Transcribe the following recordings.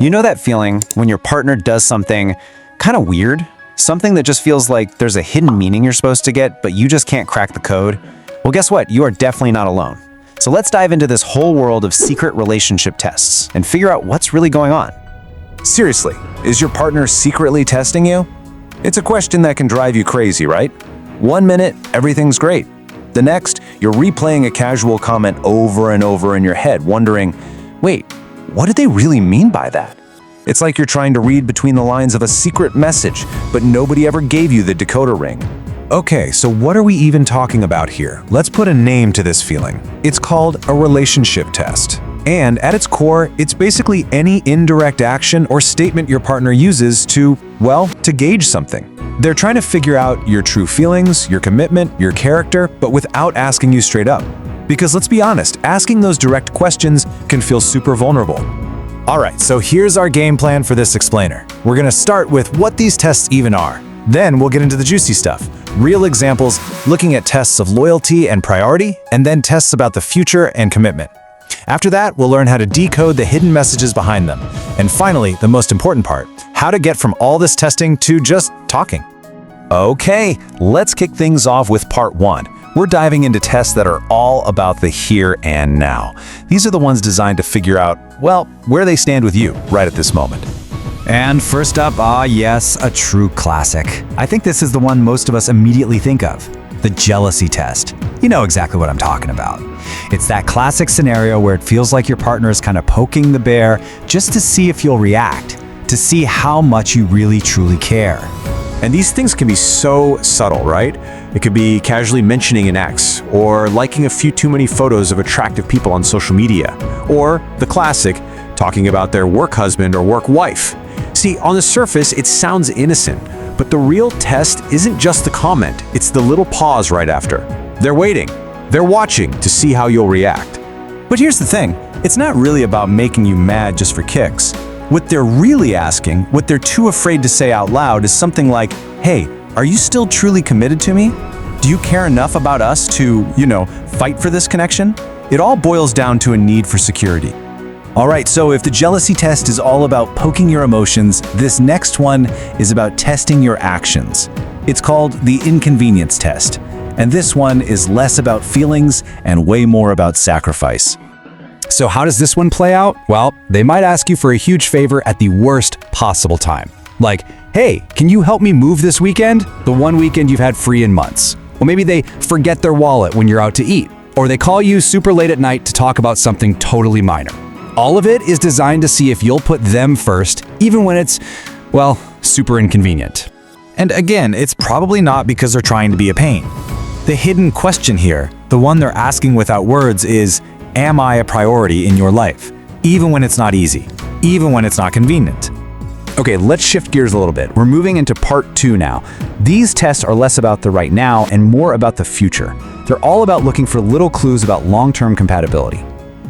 You know that feeling when your partner does something kind of weird? Something that just feels like there's a hidden meaning you're supposed to get, but you just can't crack the code? Well, guess what? You are definitely not alone. So let's dive into this whole world of secret relationship tests and figure out what's really going on. Seriously, is your partner secretly testing you? It's a question that can drive you crazy, right? 1 minute, everything's great. The next, you're replaying a casual comment over and over in your head, wondering, wait, what did they really mean by that? It's like you're trying to read between the lines of a secret message, but nobody ever gave you the decoder ring. Okay, so what are we even talking about here? Let's put a name to this feeling. It's called a relationship test. And at its core, it's basically any indirect action or statement your partner uses to gauge something. They're trying to figure out your true feelings, your commitment, your character, but without asking you straight up. Because let's be honest, asking those direct questions can feel super vulnerable. All right, so here's our game plan for this explainer. We're gonna start with what these tests even are. Then we'll get into the juicy stuff. Real examples, looking at tests of loyalty and priority, and then tests about the future and commitment. After that, we'll learn how to decode the hidden messages behind them. And finally, the most important part, how to get from all this testing to just talking. Okay, let's kick things off with part 1. We're diving into tests that are all about the here and now. These are the ones designed to figure out, where they stand with you right at this moment. And first up, yes, a true classic. I think this is the one most of us immediately think of, the jealousy test. You know exactly what I'm talking about. It's that classic scenario where it feels like your partner is kind of poking the bear just to see if you'll react, to see how much you really truly care. And these things can be so subtle, right? It could be casually mentioning an ex, or liking a few too many photos of attractive people on social media, or the classic, talking about their work husband or work wife. See, on the surface, it sounds innocent, but the real test isn't just the comment, it's the little pause right after. They're waiting, they're watching to see how you'll react. But here's the thing, it's not really about making you mad just for kicks. What they're really asking, what they're too afraid to say out loud, is something like, hey, are you still truly committed to me? Do you care enough about us to, fight for this connection? It all boils down to a need for security. All right, so if the jealousy test is all about poking your emotions, this next one is about testing your actions. It's called the inconvenience test, and this one is less about feelings and way more about sacrifice. So how does this one play out? Well, they might ask you for a huge favor at the worst possible time. Like, hey, can you help me move this weekend? The one weekend you've had free in months. Or maybe they forget their wallet when you're out to eat. Or they call you super late at night to talk about something totally minor. All of it is designed to see if you'll put them first, even when it's, super inconvenient. And again, it's probably not because they're trying to be a pain. The hidden question here, the one they're asking without words, is, am I a priority in your life? Even when it's not easy, even when it's not convenient. Okay, let's shift gears a little bit. We're moving into part 2 now. These tests are less about the right now and more about the future. They're all about looking for little clues about long-term compatibility.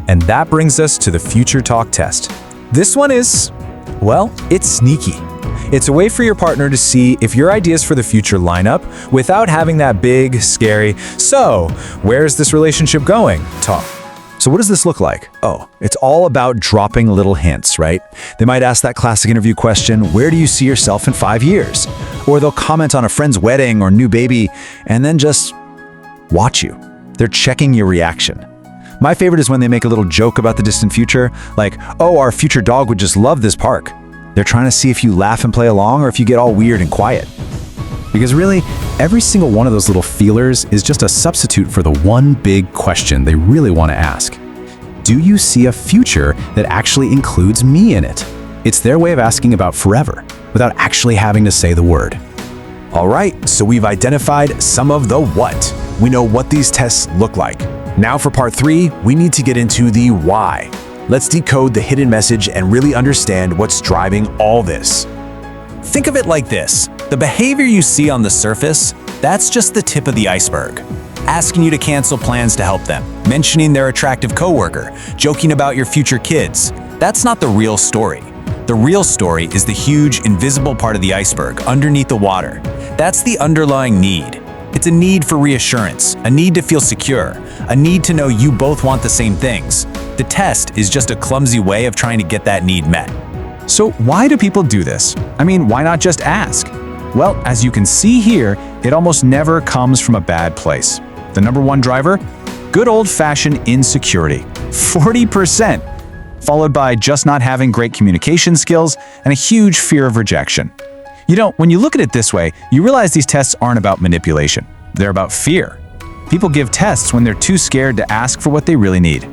And that brings us to the future talk test. This one is, it's sneaky. It's a way for your partner to see if your ideas for the future line up without having that big, scary, so where's this relationship going talk. So what does this look like? It's all about dropping little hints, right? They might ask that classic interview question, where do you see yourself in 5 years? Or they'll comment on a friend's wedding or new baby, and then just watch you. They're checking your reaction. My favorite is when they make a little joke about the distant future, like, our future dog would just love this park. They're trying to see if you laugh and play along or if you get all weird and quiet. Because really, every single one of those little feelers is just a substitute for the one big question they really want to ask. Do you see a future that actually includes me in it? It's their way of asking about forever, without actually having to say the word. All right, so we've identified some of the what. We know what these tests look like. Now for part 3, we need to get into the why. Let's decode the hidden message and really understand what's driving all this. Think of it like this. The behavior you see on the surface, that's just the tip of the iceberg. Asking you to cancel plans to help them, mentioning their attractive coworker, joking about your future kids. That's not the real story. The real story is the huge, invisible part of the iceberg underneath the water. That's the underlying need. It's a need for reassurance, a need to feel secure, a need to know you both want the same things. The test is just a clumsy way of trying to get that need met. So why do people do this? I mean, why not just ask? Well, as you can see here, it almost never comes from a bad place. The number one driver? Good old-fashioned insecurity, 40%, followed by just not having great communication skills and a huge fear of rejection. You know, when you look at it this way, you realize these tests aren't about manipulation. They're about fear. People give tests when they're too scared to ask for what they really need.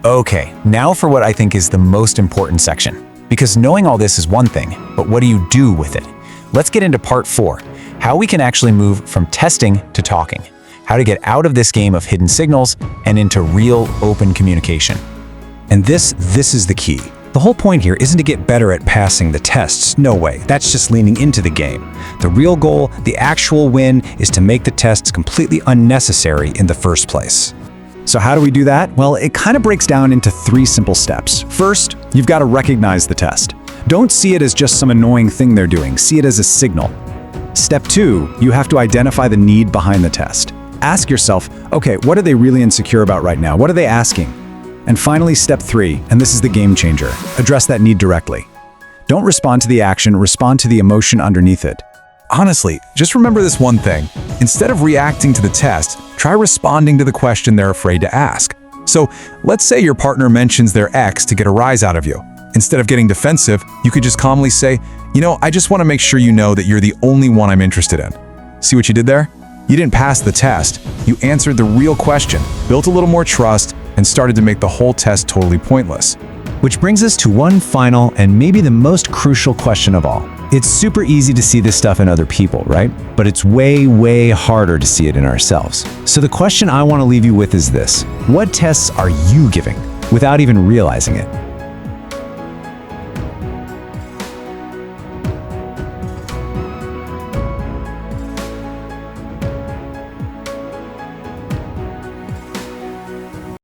Okay, now for what I think is the most important section. Because knowing all this is one thing, but what do you do with it? Let's get into part 4, how we can actually move from testing to talking, how to get out of this game of hidden signals and into real open communication. And this is the key. The whole point here isn't to get better at passing the tests, no way, that's just leaning into the game. The real goal, the actual win, is to make the tests completely unnecessary in the first place. So how do we do that? Well, it kind of breaks down into 3 simple steps. First, you've got to recognize the test. Don't see it as just some annoying thing they're doing, see it as a signal. Step 2, you have to identify the need behind the test. Ask yourself, okay, what are they really insecure about right now? What are they asking? And finally, step 3, and this is the game changer, address that need directly. Don't respond to the action, respond to the emotion underneath it. Honestly, just remember this one thing. Instead of reacting to the test, try responding to the question they're afraid to ask. So, let's say your partner mentions their ex to get a rise out of you. Instead of getting defensive, you could just calmly say, you know, I just want to make sure you know that you're the only one I'm interested in. See what you did there? You didn't pass the test. You answered the real question, built a little more trust, and started to make the whole test totally pointless. Which brings us to one final and maybe the most crucial question of all. It's super easy to see this stuff in other people, right? But it's way, way harder to see it in ourselves. So the question I want to leave you with is this: what tests are you giving without even realizing it?